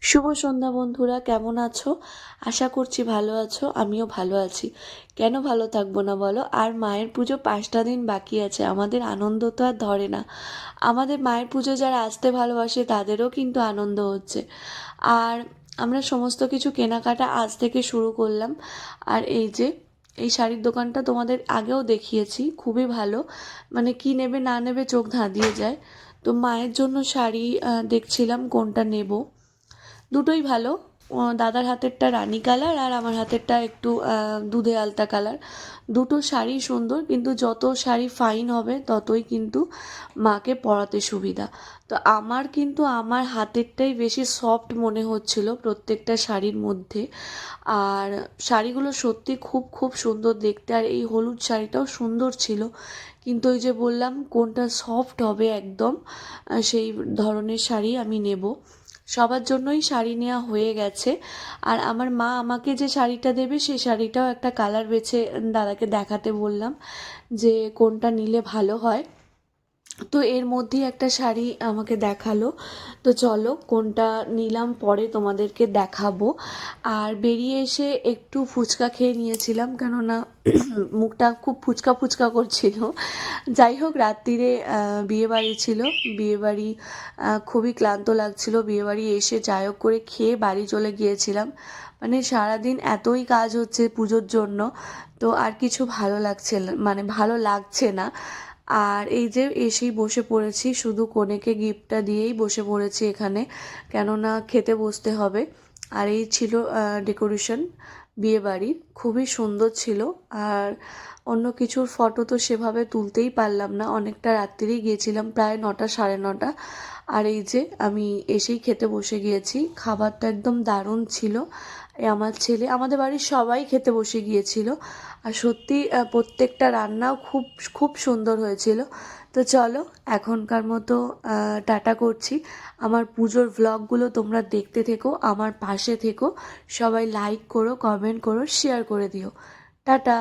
শুভ সন্ধ্যা বন্ধুরা, কেমন আছো? আশা করছি ভালো আছো। আমিও ভালো আছি। কেন ভালো থাকবো না বলো? আর মায়ের পুজো 5টা দিন বাকি আছে। আমাদের আনন্দ তো আর ধরে না। আমাদের মায়ের পুজো যারা আসতে ভালোবাসে তাদেরও কিন্তু আনন্দ হচ্ছে। আর আমরা সমস্ত কিছু কেনাকাটা আজ থেকে শুরু করলাম। আর এই শাড়ির দোকানটা তোমাদের আগেও দেখিয়েছি, খুবই ভালো। মানে কি নেবে না নেবে চোখ ধাঁধিয়ে যায়। তো মায়ের জন্য শাড়ি দেখছিলাম কোনটা নেব। দুটোই ভালো। দাদার হাতেরটা রানী কালার আর আমার হাতেরটা একটু দুধে আলতা কালার। দুটো শাড়ি সুন্দর, কিন্তু যত শাড়ি ফাইন হবে ততই কিন্তু মাকে পরাতে সুবিধা। তো আমার হাতেরটাই বেশি সফট মনে হচ্ছিল প্রত্যেকটা শাড়ির মধ্যে। আর শাড়িগুলো সত্যি খুব খুব সুন্দর দেখতে, আর এই হলুদ শাড়িটাও সুন্দর ছিল। কিন্তু ওই যে বললাম কোনটা সফট হবে একদম, সেই ধরনের শাড়ি আমি নেব। সবার জন্যই শাড়ি নেওয়া হয়ে গেছে। আর আমার মা আমাকে যে শাড়িটা দেবে সেই শাড়িটাও একটা কালার বেছে দাদাকে দেখাতে বললাম যে কোনটা নিলে ভালো হয়। তো এর মধ্যেই একটা শাড়ি আমাকে দেখালো। তো চলো কোনটা নিলাম পরে তোমাদেরকে দেখাবো। আর বেরিয়ে এসে একটু ফুচকা খেয়ে নিয়েছিলাম, কেননা মুখটা খুব ফুচকা ফুচকা করছিল। যাই হোক, রাত্রিরে বিয়েবাড়ি ছিল। বিয়েবাড়ি খুবই ক্লান্ত লাগছিল। বিয়েবাড়ি এসে যাই হোক করে খেয়ে বাড়ি চলে গিয়েছিলাম। মানে সারাদিন এতই কাজ হচ্ছে পুজোর জন্য, তো আর কিছু ভালো লাগছে না, মানে ভালো লাগছে না। আর এই যে এসেই বসে পড়েছি, শুধু কনেকে গিফটটা দিয়েই বসে পড়েছি এখানে, কেননা খেতে বসতে হবে। আর এই ছিল ডেকোরেশন বিয়েবাড়ির, খুবই সুন্দর ছিল। আর অন্য কিছুর ফটো তো সেভাবে তুলতেই পারলাম না, অনেকটা রাত্রিরেই গিয়েছিলাম, প্রায় 9টা 9:30। আর এই যে আমি এসেই খেতে বসে গিয়েছি। খাবারটা একদম দারুণ ছিল। আমাদের বাড়ির সবাই খেতে বসে গিয়েছিল। আর সত্যি প্রত্যেকটা রান্নাও খুব খুব সুন্দর হয়েছিল। তো চলো এখনকার মতো টাটা করছি। আমার পুজোর ভ্লগগুলো তোমরা দেখতে থেকো, আমার পাশে থেকো। সবাই লাইক করো, কমেন্ট করো, শেয়ার করে দিও। টাটা।